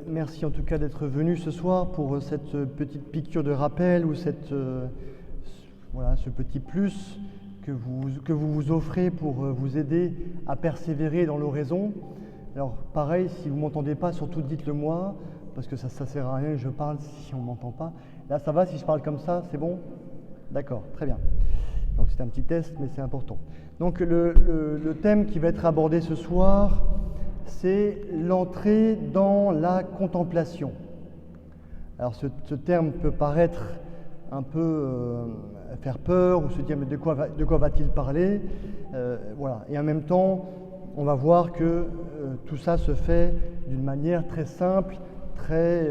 Merci en tout cas d'être venu ce soir pour cette petite piqûre de rappel ou ce petit plus que vous vous offrez pour vous aider à persévérer dans l'oraison. Alors pareil, si vous ne m'entendez pas, surtout dites-le moi, parce que ça ne sert à rien que je parle si on ne m'entend pas. Là ça va si je parle comme ça, c'est bon? D'accord, très bien. Donc c'est un petit test, mais c'est important. Donc le thème qui va être abordé ce soir, c'est l'entrée dans la contemplation. Alors ce terme peut paraître un peu faire peur ou se dire mais de quoi va-t-il parler, voilà. Et en même temps, on va voir que tout ça se fait d'une manière très simple, très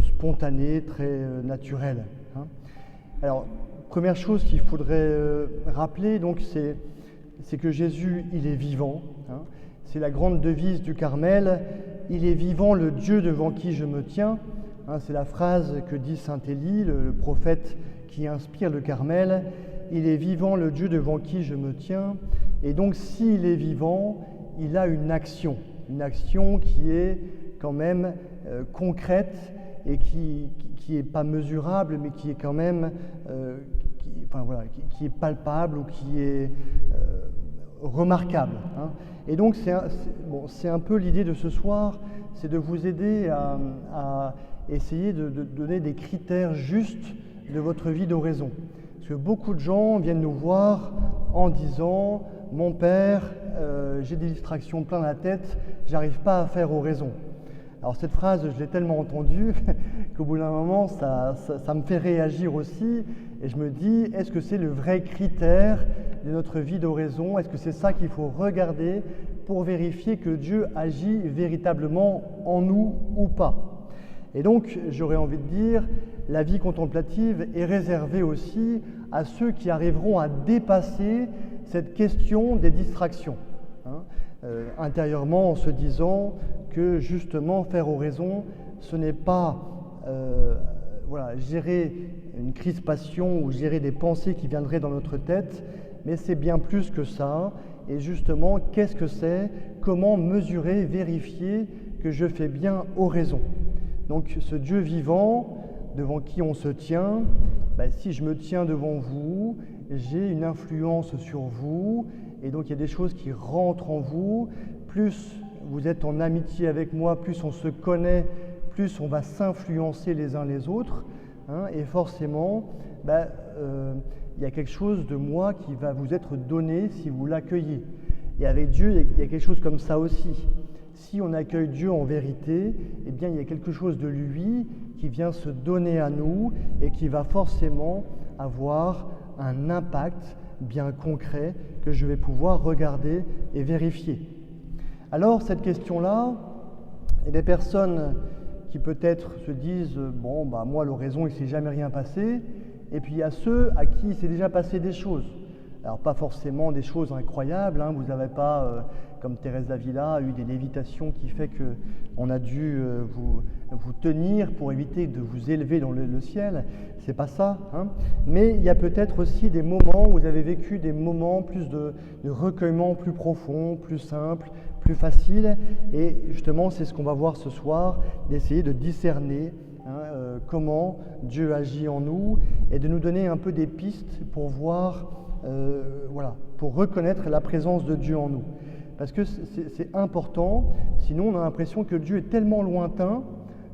spontanée, très naturelle. Hein. Alors, première chose qu'il faudrait rappeler, donc, c'est que Jésus, il est vivant. Hein. C'est la grande devise du Carmel. Il est vivant, le Dieu devant qui je me tiens. Hein, c'est la phrase que dit saint Élie, le prophète qui inspire le Carmel. Il est vivant, le Dieu devant qui je me tiens. Et donc, s'il est vivant, il a une action qui est quand même concrète et qui est pas mesurable, mais qui est quand même, qui est palpable ou qui est remarquable. Hein. Et donc c'est un peu l'idée de ce soir, c'est de vous aider à essayer de donner des critères justes de votre vie d'oraison. Parce que beaucoup de gens viennent nous voir en disant « Mon père, j'ai des distractions plein la tête, j'arrive pas à faire oraison ». Alors cette phrase, je l'ai tellement entendue qu'au bout d'un moment, ça me fait réagir aussi. Et je me dis, est-ce que c'est le vrai critère de notre vie d'oraison? Est-ce que c'est ça qu'il faut regarder pour vérifier que Dieu agit véritablement en nous ou pas? Et donc, j'aurais envie de dire, la vie contemplative est réservée aussi à ceux qui arriveront à dépasser cette question des distractions. Hein. Intérieurement en se disant que justement faire oraison, ce n'est pas gérer une crispation ou gérer des pensées qui viendraient dans notre tête, mais c'est bien plus que ça. Et justement, qu'est-ce que c'est? Comment mesurer, vérifier que je fais bien oraison? Donc ce Dieu vivant, devant qui on se tient, si je me tiens devant vous, j'ai une influence sur vous, et donc il y a des choses qui rentrent en vous. Plus vous êtes en amitié avec moi, plus on se connaît, plus on va s'influencer les uns les autres. Hein, et forcément, il y a quelque chose de moi qui va vous être donné si vous l'accueillez. Et avec Dieu, il y a quelque chose comme ça aussi. Si on accueille Dieu en vérité, eh bien, il y a quelque chose de lui qui vient se donner à nous et qui va forcément avoir un impact bien concret que je vais pouvoir regarder et vérifier. Alors, cette question-là, il y a des personnes qui peut-être se disent « moi, l'oraison, il ne s'est jamais rien passé ». Et puis, il y a ceux à qui il s'est déjà passé des choses. Alors, pas forcément des choses incroyables. Hein. Vous n'avez pas, comme Thérèse d'Avila, eu des lévitations qui fait qu'on a dû vous tenir pour éviter de vous élever dans le ciel. C'est pas ça. Hein. Mais il y a peut-être aussi des moments où vous avez vécu des moments plus de recueillement plus profond, plus simple, plus facile. Et justement, c'est ce qu'on va voir ce soir, d'essayer de discerner comment Dieu agit en nous et de nous donner un peu des pistes pour voir, pour reconnaître la présence de Dieu en nous. Parce que c'est important, sinon on a l'impression que Dieu est tellement lointain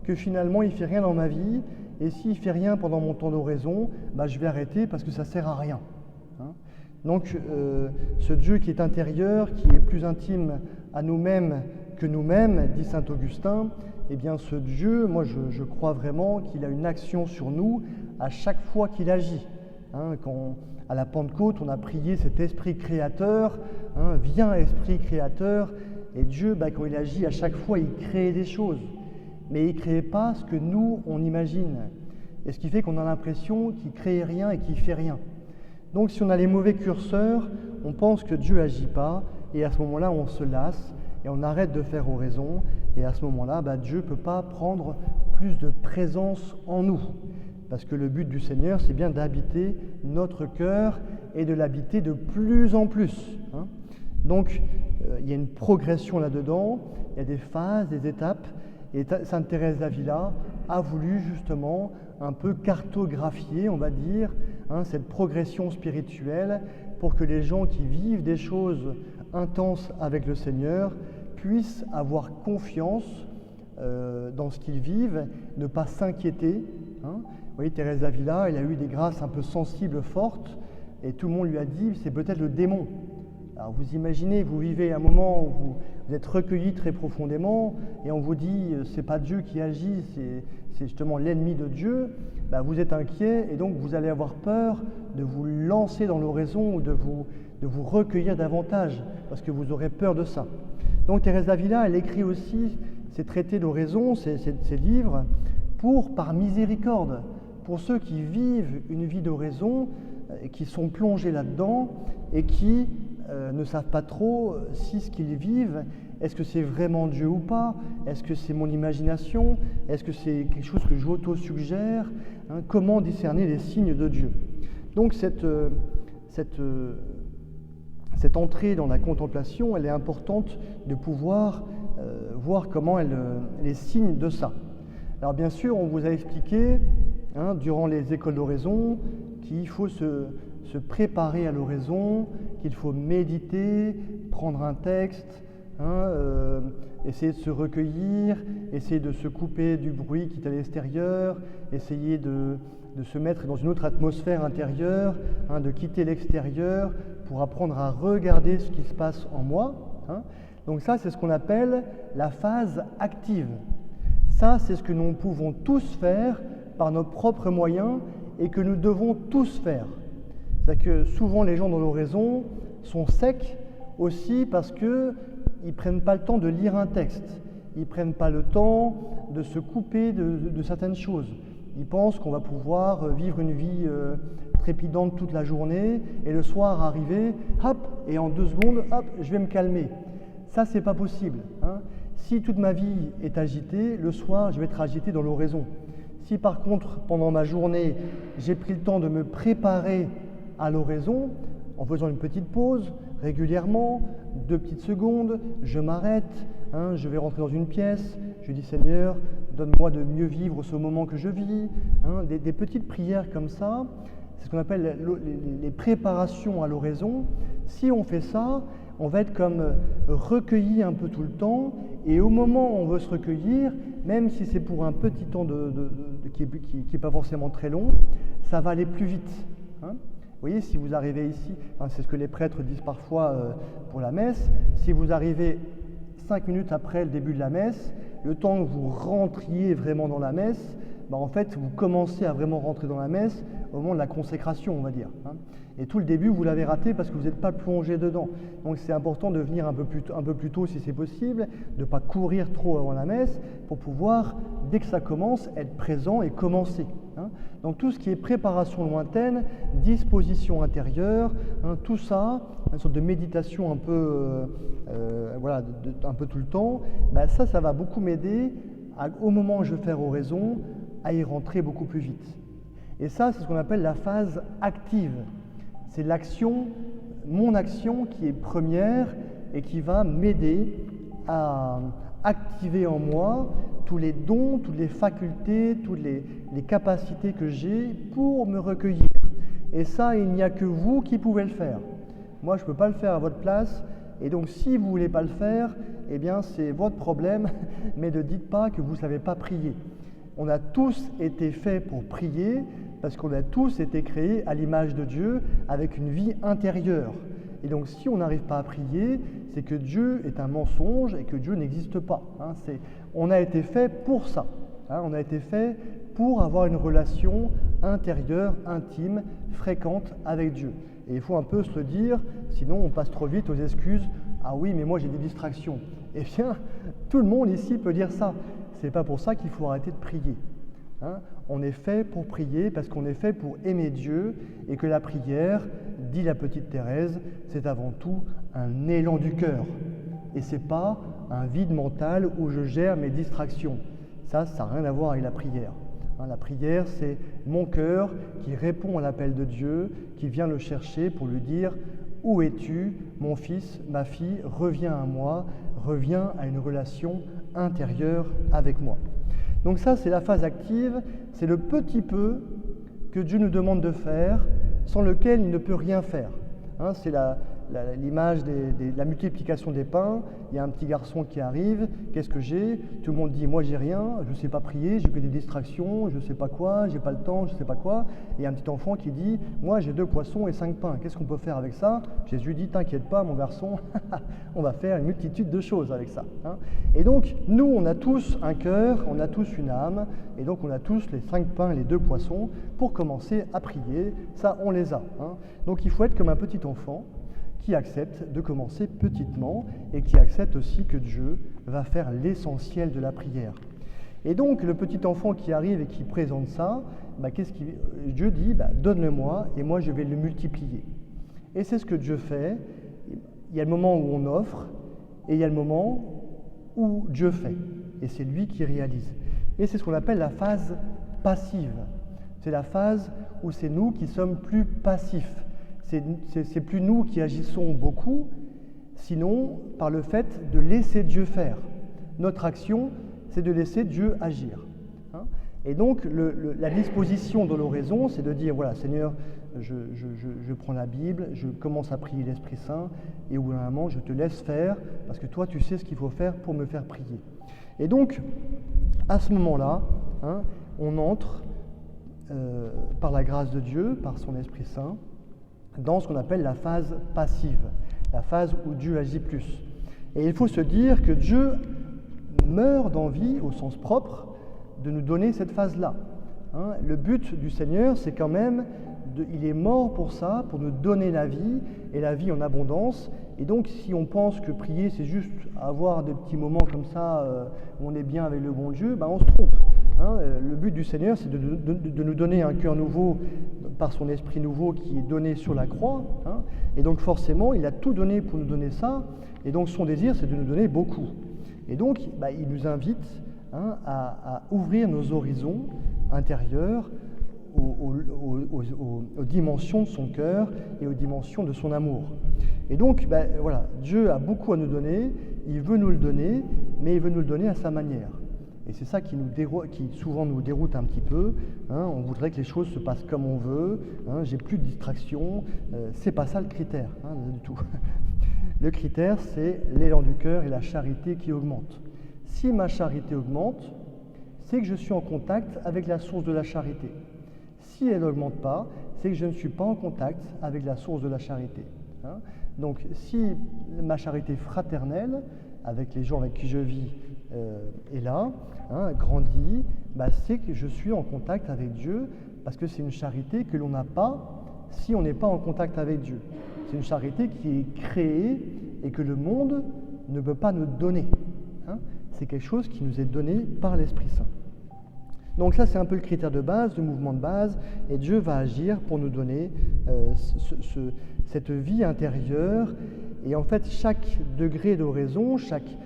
que finalement il ne fait rien dans ma vie, et s'il ne fait rien pendant mon temps d'oraison, je vais arrêter parce que ça ne sert à rien. Hein. Donc ce Dieu qui est intérieur, qui est plus intime à nous-mêmes que nous-mêmes, dit saint Augustin, eh bien ce Dieu, moi je crois vraiment qu'il a une action sur nous à chaque fois qu'il agit. Hein, quand à la Pentecôte, on a prié cet esprit créateur, hein, viens esprit créateur, et Dieu, quand il agit, à chaque fois, il crée des choses. Mais il ne crée pas ce que nous, on imagine. Et ce qui fait qu'on a l'impression qu'il ne crée rien et qu'il ne fait rien. Donc si on a les mauvais curseurs, on pense que Dieu n'agit pas, et à ce moment-là, on se lasse, et on arrête de faire oraison, et à ce moment-là, Dieu ne peut pas prendre plus de présence en nous. Parce que le but du Seigneur, c'est bien d'habiter notre cœur et de l'habiter de plus en plus. Hein. Donc, il y a une progression là-dedans, il y a des phases, des étapes, et Sainte Thérèse d'Avila a voulu justement un peu cartographier, on va dire, cette progression spirituelle pour que les gens qui vivent des choses intenses avec le Seigneur puissent avoir confiance dans ce qu'ils vivent, ne pas s'inquiéter. Vous voyez, Thérèse d'Avila, elle a eu des grâces un peu sensibles, fortes, et tout le monde lui a dit, c'est peut-être le démon. Alors vous imaginez, vous vivez un moment où vous êtes recueilli très profondément, et on vous dit, c'est pas Dieu qui agit, c'est justement l'ennemi de Dieu, vous êtes inquiet, et donc vous allez avoir peur de vous lancer dans l'oraison ou de vous recueillir davantage, parce que vous aurez peur de ça. Donc Thérèse d'Avila, elle écrit aussi ses traités d'oraison, ses livres, par miséricorde, pour ceux qui vivent une vie d'oraison, qui sont plongés là-dedans et qui ne savent pas trop si ce qu'ils vivent, est-ce que c'est vraiment Dieu ou pas? Est-ce que c'est mon imagination? Est-ce que c'est quelque chose que j'auto-suggère? Comment discerner les signes de Dieu? Donc cette entrée dans la contemplation, elle est importante de pouvoir voir comment les signes de ça. Alors bien sûr, on vous a expliqué, durant les écoles d'oraison, qu'il faut se préparer à l'oraison, qu'il faut méditer, prendre un texte, essayer de se recueillir, essayer de se couper du bruit qui est à l'extérieur, essayer de se mettre dans une autre atmosphère intérieure, de quitter l'extérieur pour apprendre à regarder ce qui se passe en moi. Donc ça, c'est ce qu'on appelle la phase active. Ça, c'est ce que nous pouvons tous faire par nos propres moyens et que nous devons tous faire. C'est-à-dire que souvent les gens dans l'oraison sont secs aussi parce qu'ils ne prennent pas le temps de lire un texte, ils ne prennent pas le temps de se couper de certaines choses. Ils pensent qu'on va pouvoir vivre une vie trépidante toute la journée et le soir arriver, hop, et en 2 secondes, hop, je vais me calmer. Ça, c'est pas possible. Si toute ma vie est agitée, le soir, je vais être agité dans l'oraison. Si par contre, pendant ma journée, j'ai pris le temps de me préparer à l'oraison, en faisant une petite pause régulièrement, 2 petites secondes, je m'arrête, je vais rentrer dans une pièce, je dis Seigneur, donne-moi de mieux vivre ce moment que je vis, des petites prières comme ça, c'est ce qu'on appelle les préparations à l'oraison. Si on fait ça, on va être comme recueilli un peu tout le temps, et au moment où on veut se recueillir, même si c'est pour un petit temps qui n'est pas forcément très long, ça va aller plus vite. Vous voyez, si vous arrivez ici, c'est ce que les prêtres disent parfois pour la messe, si vous arrivez 5 minutes après le début de la messe, le temps que vous rentriez vraiment dans la messe, en fait, vous commencez à vraiment rentrer dans la messe au moment de la consécration, on va dire. Et tout le début, vous l'avez raté parce que vous n'êtes pas plongé dedans. Donc c'est important de venir un peu plus tôt si c'est possible, de ne pas courir trop avant la messe pour pouvoir, dès que ça commence, être présent et commencer. Donc tout ce qui est préparation lointaine, disposition intérieure, tout ça, une sorte de méditation un peu, un peu tout le temps, ça va beaucoup m'aider au moment où je vais faire oraison, à y rentrer beaucoup plus vite. Et ça, c'est ce qu'on appelle la phase active. C'est l'action, mon action qui est première et qui va m'aider à activer en moi tous les dons, toutes les facultés, toutes les capacités que j'ai pour me recueillir. Et ça, il n'y a que vous qui pouvez le faire. Moi, je ne peux pas le faire à votre place. Et donc, si vous ne voulez pas le faire, eh bien, c'est votre problème, mais ne dites pas que vous ne savez pas prier. On a tous été faits pour prier, parce qu'on a tous été créés à l'image de Dieu, avec une vie intérieure. Et donc, si on n'arrive pas à prier, c'est que Dieu est un mensonge et que Dieu n'existe pas. On a été fait pour ça. On a été fait pour avoir une relation intérieure, intime, fréquente avec Dieu. Et il faut un peu se le dire, sinon on passe trop vite aux excuses. Ah oui, mais moi j'ai des distractions. Eh bien, tout le monde ici peut dire ça. Ce n'est pas pour ça qu'il faut arrêter de prier. On est fait pour prier parce qu'on est fait pour aimer Dieu et que la prière, dit la petite Thérèse, c'est avant tout un élan du cœur. Et ce n'est pas un vide mental où je gère mes distractions. Ça n'a rien à voir avec la prière. La prière, c'est mon cœur qui répond à l'appel de Dieu, qui vient le chercher pour lui dire « où es-tu, mon fils, ma fille, reviens à moi, reviens à une relation intérieure avec moi. Donc ça, c'est la phase active, c'est le petit peu que Dieu nous demande de faire, sans lequel il ne peut rien faire. C'est l'image de la multiplication des pains. Il y a un petit garçon qui arrive, qu'est-ce que j'ai? Tout le monde dit, moi j'ai rien, je ne sais pas prier, j'ai que des distractions, je ne sais pas quoi, j'ai pas le temps, je ne sais pas quoi. Et il y a un petit enfant qui dit, moi j'ai 2 poissons et 5 pains, qu'est-ce qu'on peut faire avec ça? Jésus dit, t'inquiète pas mon garçon, on va faire une multitude de choses avec ça. Et donc, nous on a tous un cœur, on a tous une âme, et donc on a tous les 5 pains et les 2 poissons pour commencer à prier, ça on les a. Donc il faut être comme un petit enfant qui accepte de commencer petitement et qui accepte aussi que Dieu va faire l'essentiel de la prière. Et donc le petit enfant qui arrive et qui présente ça, Dieu dit, donne-le-moi et moi je vais le multiplier. Et c'est ce que Dieu fait. Il y a le moment où on offre et il y a le moment où Dieu fait. Et c'est lui qui réalise. Et c'est ce qu'on appelle la phase passive. C'est la phase où c'est nous qui sommes plus passifs. C'est plus nous qui agissons beaucoup, sinon par le fait de laisser Dieu faire. Notre action, c'est de laisser Dieu agir. Et donc, la disposition de l'oraison, c'est de dire, voilà, Seigneur, je prends la Bible, je commence à prier l'Esprit Saint, et au bout d'un moment, je te laisse faire, parce que toi, tu sais ce qu'il faut faire pour me faire prier. Et donc, à ce moment-là, on entre, par la grâce de Dieu, par son Esprit Saint, dans ce qu'on appelle la phase passive, la phase où Dieu agit plus. Et il faut se dire que Dieu meurt d'envie, au sens propre, de nous donner cette phase-là. Le but du Seigneur, c'est quand même, il est mort pour ça, pour nous donner la vie, et la vie en abondance. Et donc, si on pense que prier, c'est juste avoir des petits moments comme ça, où on est bien avec le bon Dieu, on se trompe. Le but du Seigneur, c'est de nous donner un cœur nouveau par son esprit nouveau qui est donné sur la croix. Et donc forcément, il a tout donné pour nous donner ça. Et donc son désir, c'est de nous donner beaucoup. Et donc, il nous invite à ouvrir nos horizons intérieurs aux dimensions de son cœur et aux dimensions de son amour. Et donc, voilà, Dieu a beaucoup à nous donner, il veut nous le donner, mais il veut nous le donner à sa manière. Et c'est ça qui souvent nous déroute un petit peu. On voudrait que les choses se passent comme on veut. J'ai plus de distractions. C'est pas ça le critère, du tout. Le critère, c'est l'élan du cœur et la charité qui augmente. Si ma charité augmente, c'est que je suis en contact avec la source de la charité. Si elle n'augmente pas, c'est que je ne suis pas en contact avec la source de la charité. Donc, si ma charité fraternelle, avec les gens avec qui je vis, est là, grandit, c'est que je suis en contact avec Dieu, parce que c'est une charité que l'on n'a pas si on n'est pas en contact avec Dieu. C'est une charité qui est créée et que le monde ne peut pas nous donner. C'est quelque chose qui nous est donné par l'Esprit Saint. Donc ça, c'est un peu le critère de base, le mouvement de base, et Dieu va agir pour nous donner cette vie intérieure. Et en fait, chaque degré d'oraison, chaque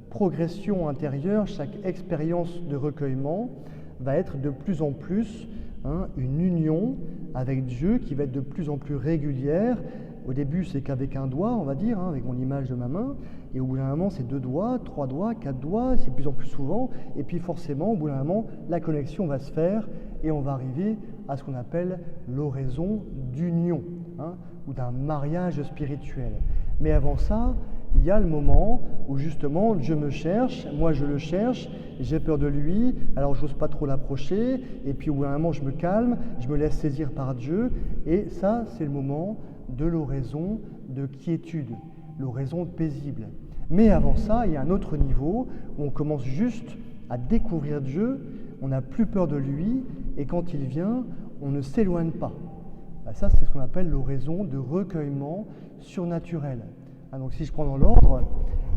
progression intérieure, chaque expérience de recueillement va être de plus en plus une union avec Dieu qui va être de plus en plus régulière. Au début, c'est qu'avec un doigt, on va dire, avec mon image de ma main, et au bout d'un moment, c'est 2 doigts, 3 doigts, 4 doigts, c'est de plus en plus souvent, et puis forcément, au bout d'un moment, la connexion va se faire, et on va arriver à ce qu'on appelle l'oraison d'union, ou d'un mariage spirituel. Mais avant ça, il y a le moment où justement Dieu me cherche, moi je le cherche, j'ai peur de lui, alors j'ose pas trop l'approcher, et puis au bout d'un moment je me calme, je me laisse saisir par Dieu, et ça c'est le moment de l'oraison de quiétude, l'oraison paisible. Mais avant ça, il y a un autre niveau où on commence juste à découvrir Dieu, on n'a plus peur de lui, et quand il vient, on ne s'éloigne pas. Ça c'est ce qu'on appelle l'oraison de recueillement surnaturel. Donc si je prends dans l'ordre,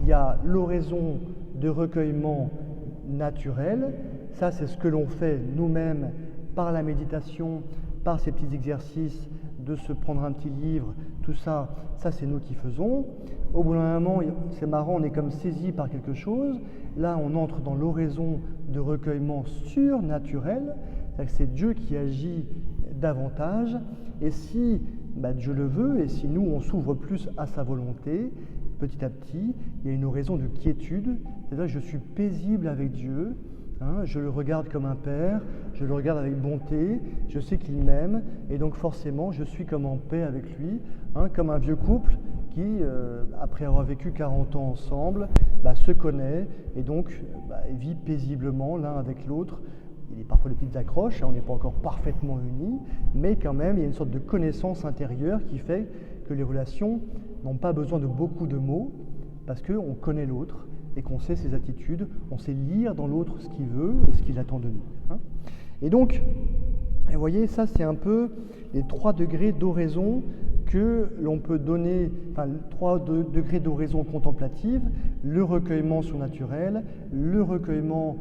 il y a l'oraison de recueillement naturel, ça c'est ce que l'on fait nous-mêmes par la méditation, par ces petits exercices de se prendre un petit livre, tout ça, c'est nous qui faisons. Au bout d'un moment, c'est marrant, on est comme saisi par quelque chose, là on entre dans l'oraison de recueillement surnaturel, c'est-à-dire que c'est Dieu qui agit davantage, et si Dieu le veut, et si nous on s'ouvre plus à sa volonté, petit à petit, il y a une oraison de quiétude, c'est-à-dire que je suis paisible avec Dieu, je le regarde comme un père, je le regarde avec bonté, je sais qu'il m'aime, et donc forcément je suis comme en paix avec lui, comme un vieux couple qui, après avoir vécu 40 ans ensemble, se connaît et donc vit paisiblement l'un avec l'autre. Il y a parfois des petites accroches, on n'est pas encore parfaitement unis, mais quand même il y a une sorte de connaissance intérieure qui fait que les relations n'ont pas besoin de beaucoup de mots, parce qu'on connaît l'autre et qu'on sait ses attitudes, on sait lire dans l'autre ce qu'il veut et ce qu'il attend de nous. Et donc, vous voyez, ça c'est un peu les 3 degrés d'oraison que l'on peut donner, 3 degrés d'oraison contemplative, le recueillement surnaturel, le recueillement,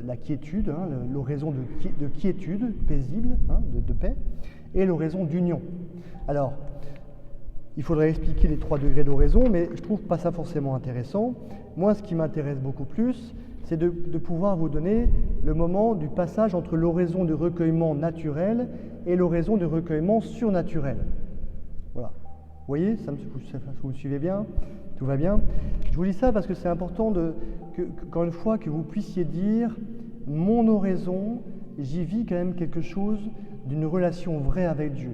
la quiétude, l'oraison de quiétude paisible, de paix, et l'oraison d'union. Alors, il faudrait expliquer les 3 degrés d'oraison, mais je ne trouve pas ça forcément intéressant. Moi, ce qui m'intéresse beaucoup plus, c'est de pouvoir vous donner le moment du passage entre l'oraison de recueillement naturel et l'oraison de recueillement surnaturel. Voilà. Vous voyez, vous me suivez bien? Tout va bien? Je vous dis ça parce que c'est important encore une fois, que vous puissiez dire « mon oraison, j'y vis quand même quelque chose d'une relation vraie avec Dieu ».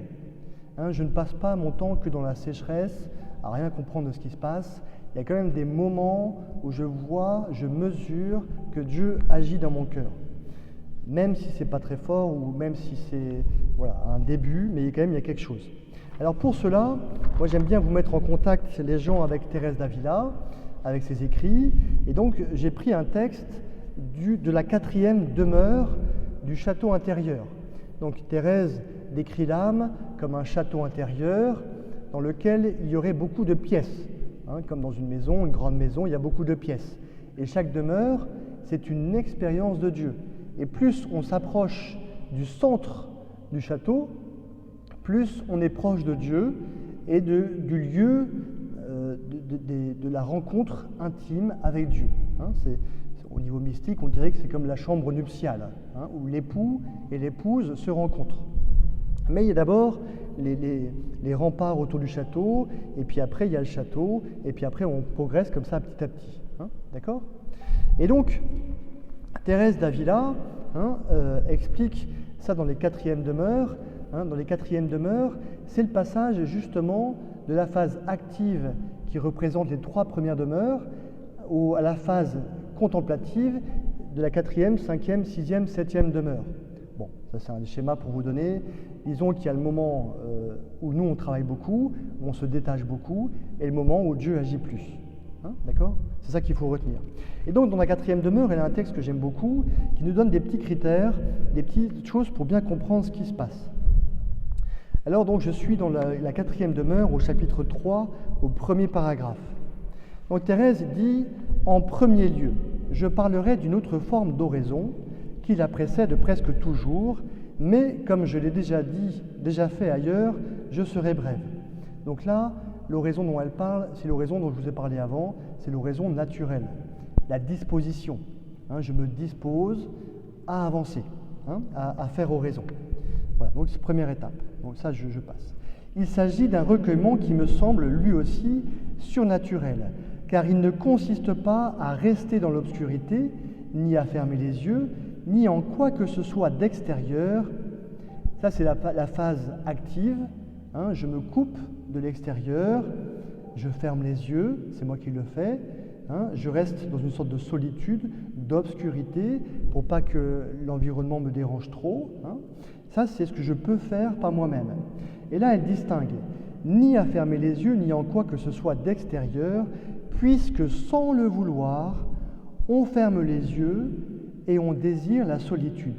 Je ne passe pas mon temps que dans la sécheresse, à rien comprendre de ce qui se passe. Il y a quand même des moments où je vois, je mesure que Dieu agit dans mon cœur. Même si ce n'est pas très fort ou même si c'est un début, mais quand même il y a quelque chose. Alors pour cela, moi j'aime bien vous mettre en contact les gens avec Thérèse d'Avila, avec ses écrits. Et donc j'ai pris un texte de la 4e demeure du château intérieur. Donc Thérèse décrit l'âme comme un château intérieur dans lequel il y aurait beaucoup de pièces. Comme dans une maison, une grande maison, il y a beaucoup de pièces. Et chaque demeure, c'est une expérience de Dieu. Et plus on s'approche du centre du château, plus on est proche de Dieu et du lieu de la rencontre intime avec Dieu. Au niveau mystique, on dirait que c'est comme la chambre nuptiale, où l'époux et l'épouse se rencontrent. Mais il y a d'abord les remparts autour du château, et puis après il y a le château, et puis après on progresse comme ça petit à petit. D'accord ? Et donc, Thérèse d'Avila explique ça dans les 4e demeures. Dans les 4e demeures, c'est le passage justement de la phase active qui représente les 3 premières demeures à la phase contemplative de la 4e, 5e, 6e, 7e demeure. Bon, ça c'est un schéma pour vous donner. Disons qu'il y a le moment où nous on travaille beaucoup, où on se détache beaucoup, et le moment où Dieu agit plus. D'accord ? C'est ça qu'il faut retenir. Et donc dans la 4e demeure, il y a un texte que j'aime beaucoup, qui nous donne des petits critères, des petites choses pour bien comprendre ce qui se passe. Alors donc je suis dans la 4e demeure au chapitre 3, au premier paragraphe. Donc Thérèse dit « En premier lieu, je parlerai d'une autre forme d'oraison qui la précède presque toujours, mais comme je l'ai déjà fait ailleurs, je serai brève. » Donc là, l'oraison dont elle parle, c'est l'oraison dont je vous ai parlé avant, c'est l'oraison naturelle, la disposition. Je me dispose à avancer, à faire oraison. Voilà, donc c'est la première étape. Donc ça, je passe. Il s'agit d'un recueillement qui me semble lui aussi surnaturel, car il ne consiste pas à rester dans l'obscurité, ni à fermer les yeux, ni en quoi que ce soit d'extérieur. Ça, c'est la phase active. Je me coupe de l'extérieur, je ferme les yeux, c'est moi qui le fais. Je reste dans une sorte de solitude, d'obscurité, pour pas que l'environnement me dérange trop. Ça, c'est ce que je peux faire par moi-même. Et là, elle distingue ni à fermer les yeux, ni en quoi que ce soit d'extérieur, puisque sans le vouloir, on ferme les yeux et on désire la solitude.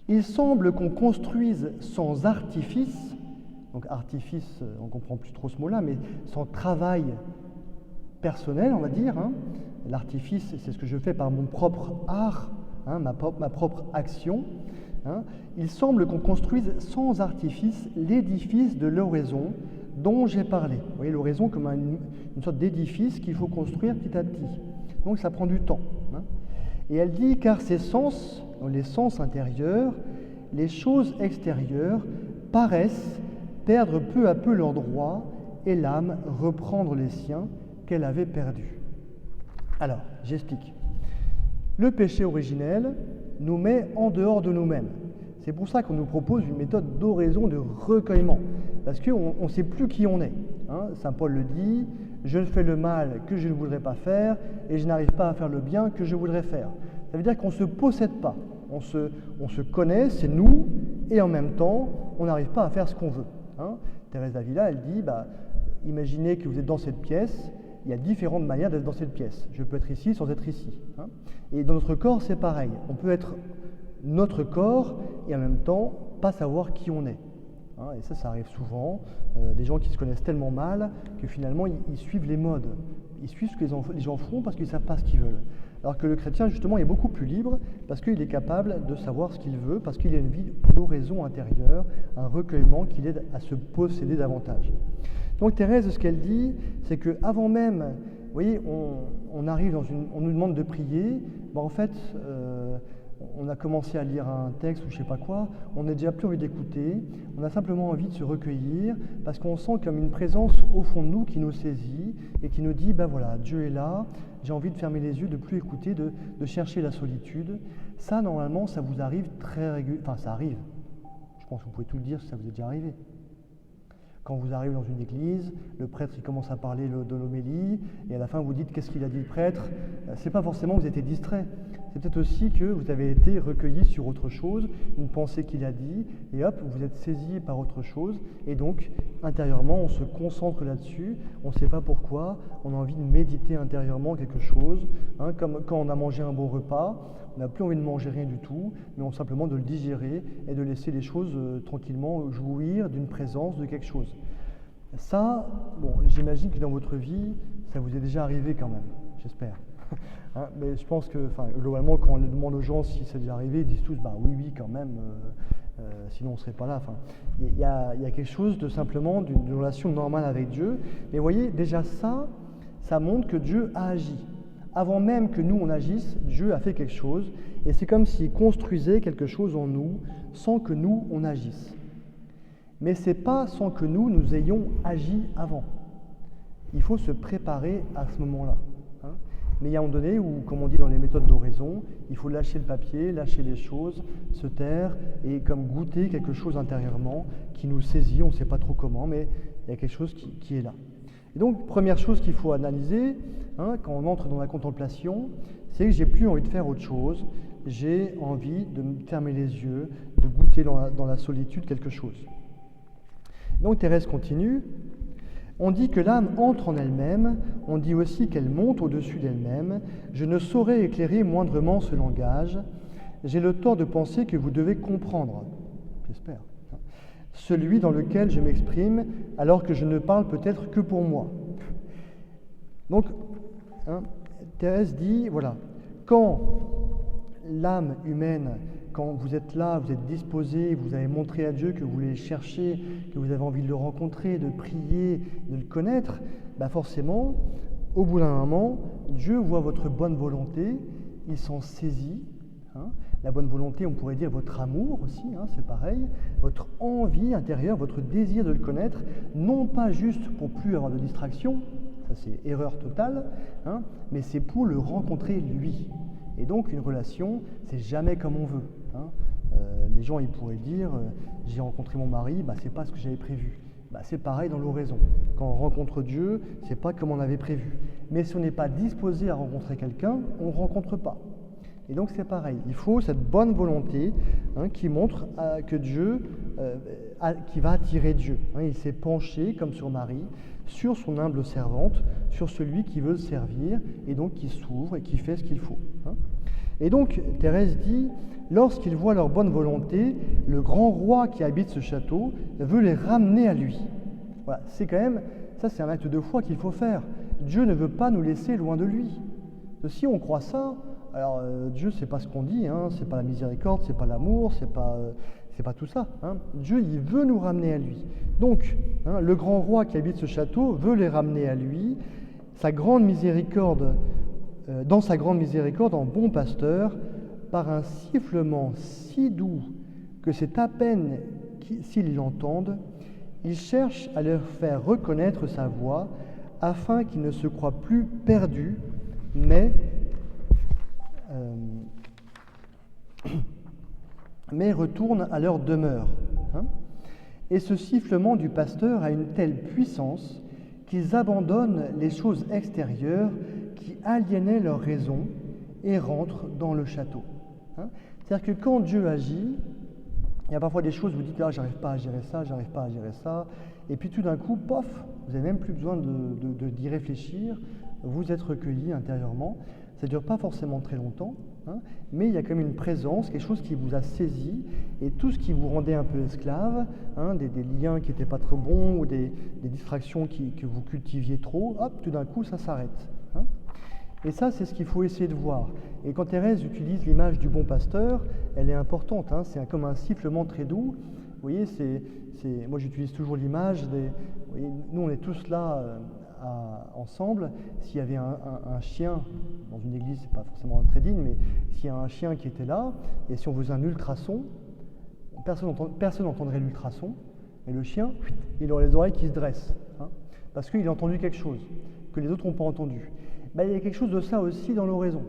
Il semble qu'on construise sans artifice, donc artifice, on ne comprend plus trop ce mot-là, mais sans travail personnel, on va dire. L'artifice, c'est ce que je fais par mon propre art, ma propre action. Il semble qu'on construise sans artifice l'édifice de l'oraison dont j'ai parlé. Vous voyez, l'oraison comme une sorte d'édifice qu'il faut construire petit à petit. Donc ça prend du temps. Et elle dit, car ces sens, les sens intérieurs, les choses extérieures, paraissent perdre peu à peu leurs droits et l'âme reprendre les siens qu'elle avait perdus. Alors, j'explique. Le péché originel nous met en dehors de nous-mêmes. C'est pour ça qu'on nous propose une méthode d'oraison, de recueillement, parce qu'on ne sait plus qui on est. Saint Paul le dit, « Je fais le mal que je ne voudrais pas faire, et je n'arrive pas à faire le bien que je voudrais faire. » Ça veut dire qu'on ne se possède pas, on se connaît, c'est nous, et en même temps, on n'arrive pas à faire ce qu'on veut. Thérèse d'Avila, elle dit, imaginez que vous êtes dans cette pièce, il y a différentes manières d'être dans cette pièce. Je peux être ici sans être ici. Et dans notre corps, c'est pareil. On peut être notre corps et en même temps pas savoir qui on est. Et ça arrive souvent. Des gens qui se connaissent tellement mal que finalement ils suivent les modes. Ils suivent ce que les gens font parce qu'ils ne savent pas ce qu'ils veulent. Alors que le chrétien, justement, est beaucoup plus libre parce qu'il est capable de savoir ce qu'il veut, parce qu'il a une vie d'oraison intérieure, un recueillement qui l'aide à se posséder davantage. Donc Thérèse, ce qu'elle dit, c'est qu'avant même, vous voyez, on arrive on nous demande de prier, en fait, on a commencé à lire un texte ou je ne sais pas quoi, on n'a déjà plus envie d'écouter, on a simplement envie de se recueillir parce qu'on sent comme une présence au fond de nous qui nous saisit et qui nous dit, voilà, Dieu est là, j'ai envie de fermer les yeux, de ne plus écouter, de chercher la solitude. Ça, normalement, ça vous arrive très régulièrement, enfin ça arrive, je pense que vous pouvez tout le dire si ça vous est déjà arrivé. Quand vous arrivez dans une église, le prêtre il commence à parler de l'homélie, et à la fin vous dites qu'est-ce qu'il a dit le prêtre. C'est pas forcément que vous avez été distrait, c'est peut-être aussi que vous avez été recueilli sur autre chose, une pensée qu'il a dit, et hop, vous êtes saisi par autre chose, et donc intérieurement on se concentre là-dessus, on ne sait pas pourquoi, on a envie de méditer intérieurement quelque chose, comme quand on a mangé un bon repas, on n'a plus envie de manger rien du tout, mais simplement de le digérer et de laisser les choses tranquillement jouir d'une présence, de quelque chose. Ça, j'imagine que dans votre vie, ça vous est déjà arrivé quand même, j'espère. Mais je pense que, globalement, quand on demande aux gens si c'est déjà arrivé, ils disent tous, oui, quand même, sinon on ne serait pas là. Il y a quelque chose de simplement d'une relation normale avec Dieu. Mais vous voyez, déjà ça montre que Dieu a agi. Avant même que nous on agisse, Dieu a fait quelque chose, et c'est comme s'il construisait quelque chose en nous sans que nous on agisse. Mais ce n'est pas sans que nous ayons agi avant. Il faut se préparer à ce moment-là. Mais il y a un moment donné où, comme on dit dans les méthodes d'oraison, il faut lâcher le papier, lâcher les choses, se taire et comme goûter quelque chose intérieurement qui nous saisit, on ne sait pas trop comment, mais il y a quelque chose qui est là. Et donc, première chose qu'il faut analyser, quand on entre dans la contemplation, c'est que j'ai plus envie de faire autre chose, j'ai envie de me fermer les yeux, de goûter dans la solitude quelque chose. Donc Thérèse continue, on dit que l'âme entre en elle-même, on dit aussi qu'elle monte au-dessus d'elle-même, je ne saurais éclairer moindrement ce langage, j'ai le tort de penser que vous devez comprendre, j'espère, celui dans lequel je m'exprime, alors que je ne parle peut-être que pour moi. Donc, Thérèse dit, voilà, quand l'âme humaine, quand vous êtes là, vous êtes disposé, vous avez montré à Dieu que vous voulez le chercher, que vous avez envie de le rencontrer, de prier, de le connaître, forcément, au bout d'un moment, Dieu voit votre bonne volonté, il s'en saisit. La bonne volonté, on pourrait dire votre amour aussi, c'est pareil, votre envie intérieure, votre désir de le connaître, non pas juste pour plus avoir de distraction, ça c'est erreur totale, mais c'est pour le rencontrer lui. Et donc une relation, c'est jamais comme on veut. Les gens ils pourraient dire, j'ai rencontré mon mari, c'est pas ce que j'avais prévu. C'est pareil dans l'oraison. Quand on rencontre Dieu, c'est pas comme on avait prévu. Mais si on n'est pas disposé à rencontrer quelqu'un, on ne rencontre pas. Et donc c'est pareil, il faut cette bonne volonté qui montre que Dieu, qui va attirer Dieu. Il s'est penché, comme sur Marie, sur son humble servante, sur celui qui veut le servir, et donc qui s'ouvre et qui fait ce qu'il faut. Et donc Thérèse dit, lorsqu'ils voient leur bonne volonté, le grand roi qui habite ce château veut les ramener à lui. Voilà, c'est quand même, ça c'est un acte de foi qu'il faut faire. Dieu ne veut pas nous laisser loin de lui. Si on croit ça, alors Dieu c'est pas ce qu'on dit, c'est pas la miséricorde, c'est pas l'amour, c'est pas tout ça. Dieu il veut nous ramener à lui. Donc le grand roi qui habite ce château veut les ramener à lui. Sa grande miséricorde, dans sa grande miséricorde en bon pasteur, par un sifflement si doux que c'est à peine s'ils l'entendent, Il cherche à leur faire reconnaître sa voix afin qu'ils ne se croient plus perdus, mais retournent à leur demeure. Et ce sifflement du pasteur a une telle puissance qu'ils abandonnent les choses extérieures qui aliénaient leur raison et rentrent dans le château. C'est-à-dire que quand Dieu agit, il y a parfois des choses, vous dites, j'arrive pas à gérer ça, j'arrive pas à gérer ça, et puis tout d'un coup, pof, vous n'avez même plus besoin d'y réfléchir, vous êtes recueilli intérieurement. Ça ne dure pas forcément très longtemps, mais il y a quand même une présence, quelque chose qui vous a saisi, et tout ce qui vous rendait un peu esclave, des liens qui n'étaient pas trop bons, ou des distractions que vous cultiviez trop, hop, tout d'un coup, ça s'arrête. Et ça, c'est ce qu'il faut essayer de voir. Et quand Thérèse utilise l'image du bon pasteur, elle est importante, c'est comme un sifflement très doux. Vous voyez, moi j'utilise toujours l'image nous on est tous là ensemble. S'il y avait un chien, dans une église, c'est pas forcément très digne, mais s'il y a un chien qui était là, et si on faisait un ultrason, personne n'entendrait l'ultrason, et le chien, il aurait les oreilles qui se dressent, parce qu'il a entendu quelque chose que les autres n'ont pas entendu. Il y a quelque chose de ça aussi dans l'oraison.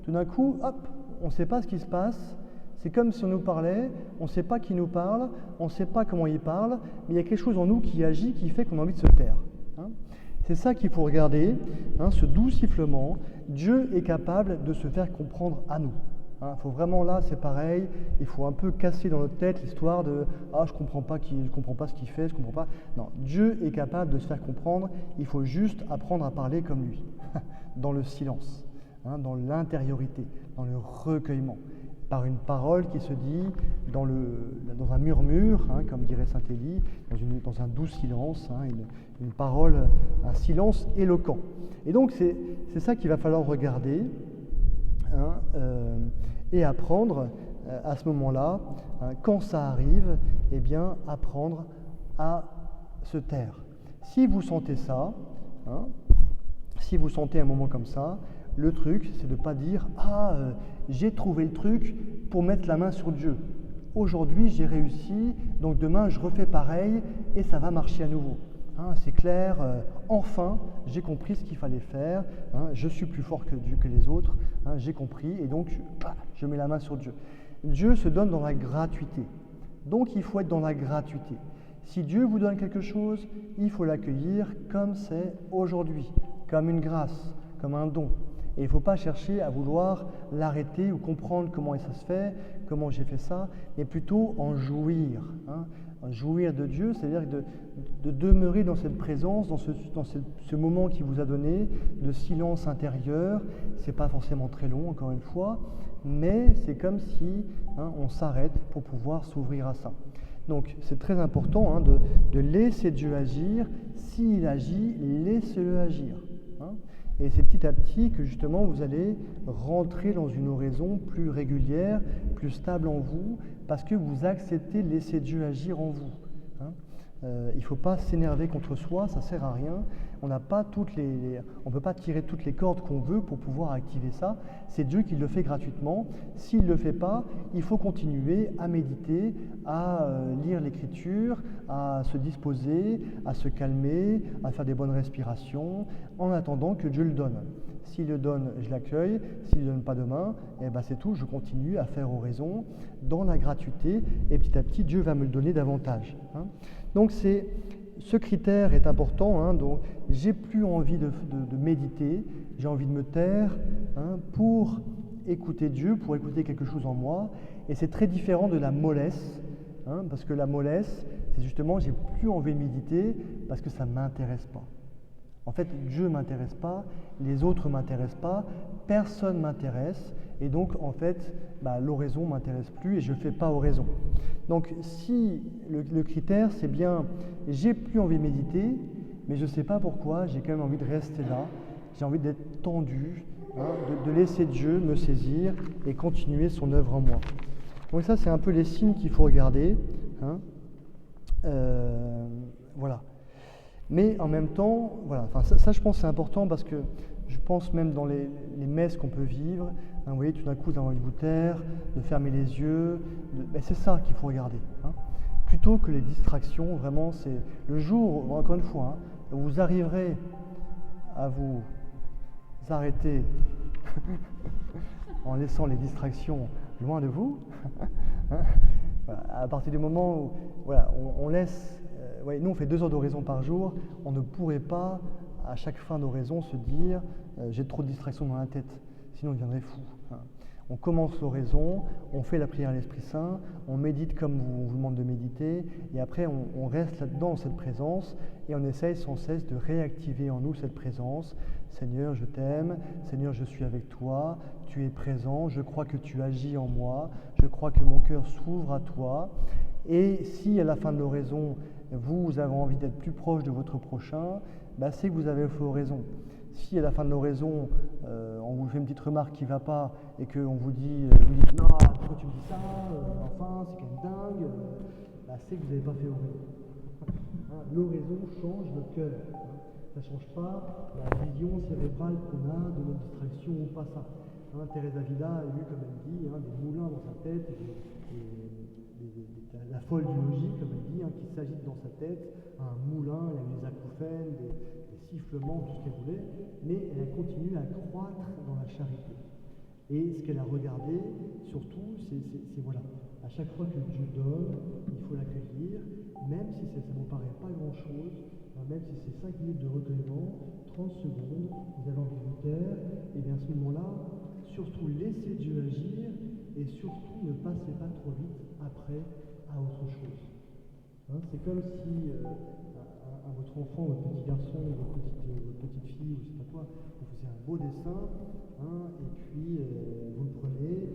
Tout d'un coup, hop, on ne sait pas ce qui se passe, c'est comme si on nous parlait, on ne sait pas qui nous parle, on ne sait pas comment il parle, mais il y a quelque chose en nous qui agit, qui fait qu'on a envie de se taire. C'est ça qu'il faut regarder, ce doux sifflement. Dieu est capable de se faire comprendre à nous. Il faut vraiment, là, c'est pareil, il faut un peu casser dans notre tête l'histoire de « Ah, je ne comprends pas ce qu'il fait, je ne comprends pas ». Non, Dieu est capable de se faire comprendre, il faut juste apprendre à parler comme lui, dans le silence, dans l'intériorité, dans le recueillement, par une parole qui se dit dans un murmure, comme dirait saint Élie, dans un doux silence, une parole, un silence éloquent. Et donc, c'est ça qu'il va falloir regarder, et apprendre à ce moment-là, quand ça arrive, apprendre à se taire. Si vous sentez ça, si vous sentez un moment comme ça, le truc, c'est de ne pas dire « Ah, j'ai trouvé le truc pour mettre la main sur Dieu. Aujourd'hui, j'ai réussi, donc demain, je refais pareil et ça va marcher à nouveau. » C'est clair, enfin, j'ai compris ce qu'il fallait faire, je suis plus fort que Dieu, que les autres, j'ai compris, et donc, je mets la main sur Dieu. Dieu se donne dans la gratuité. Donc, il faut être dans la gratuité. Si Dieu vous donne quelque chose, il faut l'accueillir comme c'est aujourd'hui, comme une grâce, comme un don. Et il ne faut pas chercher à vouloir l'arrêter ou comprendre comment ça se fait, comment j'ai fait ça, mais plutôt en jouir. Jouir de Dieu, c'est-à-dire de demeurer dans cette présence, dans ce moment qu'il vous a donné, de silence intérieur. Ce n'est pas forcément très long, encore une fois, mais c'est comme si on s'arrête pour pouvoir s'ouvrir à ça. Donc c'est très important de laisser Dieu agir. S'il agit, laissez-le agir. Et c'est petit à petit que justement vous allez rentrer dans une oraison plus régulière, plus stable en vous, parce que vous acceptez de laisser Dieu agir en vous. Il ne faut pas s'énerver contre soi, ça ne sert à rien. On ne peut pas tirer toutes les cordes qu'on veut pour pouvoir activer ça. C'est Dieu qui le fait gratuitement. S'il ne le fait pas, il faut continuer à méditer, à lire l'Écriture, à se disposer, à se calmer, à faire des bonnes respirations, en attendant que Dieu le donne. S'il le donne, je l'accueille. S'il ne le donne pas demain, c'est tout, je continue à faire oraison dans la gratuité, et petit à petit, Dieu va me le donner davantage. Donc ce critère est important, donc j'ai plus envie de méditer, j'ai envie de me taire pour écouter Dieu, pour écouter quelque chose en moi, et c'est très différent de la mollesse, parce que la mollesse, c'est justement j'ai plus envie de méditer parce que ça ne m'intéresse pas. En fait, Dieu ne m'intéresse pas, les autres ne m'intéressent pas, personne ne m'intéresse, et donc en fait, l'oraison ne m'intéresse plus et je ne fais pas oraison. Donc si le critère, c'est bien, j'ai plus envie de méditer, mais je ne sais pas pourquoi, j'ai quand même envie de rester là, j'ai envie d'être tendu, de laisser Dieu me saisir et continuer son œuvre en moi. Donc ça, c'est un peu les signes qu'il faut regarder. Voilà. Mais en même temps, voilà, ça je pense que c'est important parce que je pense même dans les messes qu'on peut vivre, vous voyez, tout d'un coup, vous avez envie de vous taire, de fermer les yeux, c'est ça qu'il faut regarder. plutôt que les distractions. Vraiment, c'est le jour, encore une fois, où vous arriverez à vous arrêter en laissant les distractions loin de vous. Voilà, à partir du moment où voilà, on laisse, nous on fait 2 heures d'oraison par jour, on ne pourrait pas à chaque fin d'oraison se dire j'ai trop de distractions dans la tête, sinon on deviendrait fou. On commence l'oraison, on fait la prière à l'Esprit Saint, on médite comme on vous demande de méditer, et après on reste là-dedans, dans cette présence, et on essaye sans cesse de réactiver en nous cette présence. Seigneur, je t'aime, Seigneur, je suis avec toi, tu es présent, je crois que tu agis en moi, je crois que mon cœur s'ouvre à toi. Et si à la fin de l'oraison, vous avez envie d'être plus proche de votre prochain, c'est que vous avez fait oraison. Si à la fin de l'oraison, on vous fait une petite remarque qui ne va pas et qu'on vous dit non, pourquoi tu me dis ça, enfin, c'est quand même dingue, c'est que vous n'avez pas fait oraison. L'oraison change le cœur. Ça ne change pas la vision cérébrale qu'on a de nos distractions ou pas ça. Thérèse d'Avila a eu, comme elle dit, des moulins dans sa tête, la folle du logis, comme elle dit, qui s'agite dans sa tête, un moulin, elle a eu des acouphènes, des sifflements, tout ce qu'elle voulait, mais elle a continué à croître dans la charité. Et ce qu'elle a regardé, surtout, c'est voilà, à chaque fois que Dieu donne, il faut l'accueillir, même si ça ne vous paraît pas grand-chose, même si c'est 5 minutes de recueillement, 30 secondes, vous avez envie de vous taire, et bien à ce moment-là, surtout laissez Dieu agir, et surtout ne passez pas trop vite après à autre chose. C'est comme si à votre enfant, votre petit garçon, votre petite fille, ou je ne sais pas quoi, vous faisiez un beau dessin, et puis vous le prenez,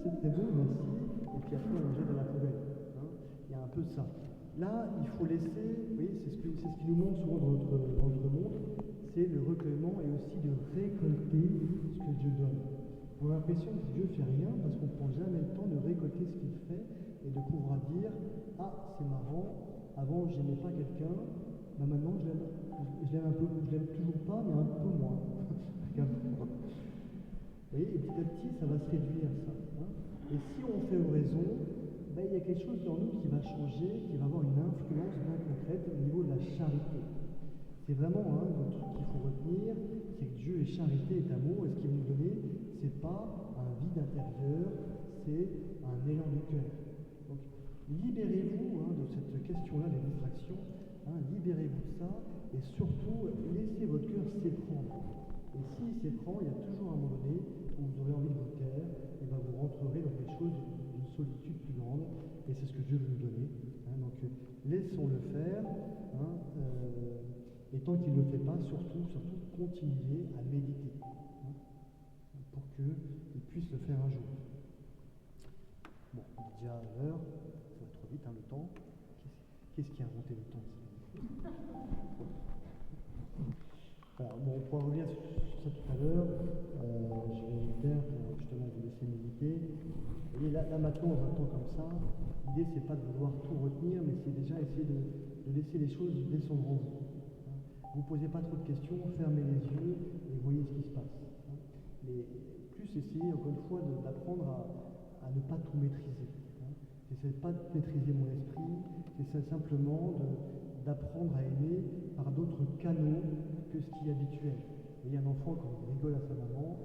c'est très beau, merci, et puis après on le jette dans la poubelle. Il y a un peu de ça. Là, il faut laisser, vous voyez, c'est ce qui nous manque souvent dans notre monde, c'est le recueillement et aussi de récolter ce que Dieu donne. On a l'impression que Dieu ne fait rien parce qu'on ne prend jamais le temps de récolter ce qu'il fait et de pouvoir dire c'est marrant, avant je n'aimais pas quelqu'un, maintenant je l'aime un peu, je l'aime toujours pas, mais un peu moins. Vous voyez, et petit à petit, ça va se réduire ça. Et si on fait oraison, il y a quelque chose dans nous qui va changer, qui va avoir une influence bien concrète au niveau de la charité. C'est vraiment le truc qu'il faut retenir, c'est que Dieu est charité, est amour, et ce qu'il veut nous donner, c'est pas un vide intérieur, c'est un élan du cœur. Donc, libérez-vous de cette question-là des distractions, libérez-vous de ça, et surtout, laissez votre cœur s'éprendre. Et s'il s'éprend, il y a toujours un moment donné où vous aurez envie de vous taire, et vous rentrerez dans des choses d'une solitude plus grande, et c'est ce que Dieu veut nous donner. Donc, laissons-le faire, et tant qu'il ne le fait pas, surtout, continuez à méditer, pour qu'il puisse le faire un jour. Bon, on est déjà à l'heure, ça va trop vite, le temps. Qu'est-ce qui a inventé le temps ici? Alors, on pourra revenir sur ça tout à l'heure. Je vais me taire pour justement vous laisser méditer. Vous voyez, là maintenant, dans un temps comme ça, l'idée c'est pas de vouloir tout retenir, mais c'est déjà essayer de laisser les choses descendre en vous. Vous ne posez pas trop de questions, fermez les yeux et voyez ce qui se passe. Mais plus essayer, encore une fois, d'apprendre à ne pas tout maîtriser. J'essaie de ne pas maîtriser mon esprit, j'essaie simplement d'apprendre à aimer par d'autres canaux que ce qui est habituel. Il y a un enfant, quand il rigole à sa maman,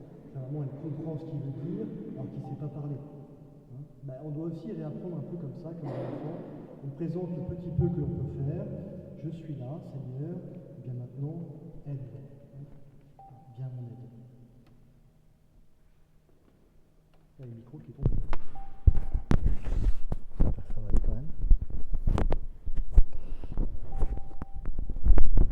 elle comprend ce qu'il veut dire, alors qu'il ne sait pas parler. On doit aussi réapprendre un peu comme ça, comme un enfant. On présente le petit peu que l'on peut faire. Je suis là, Seigneur, et bien maintenant, aide-moi. Viens mon aide. Il y a le micro qui tombe.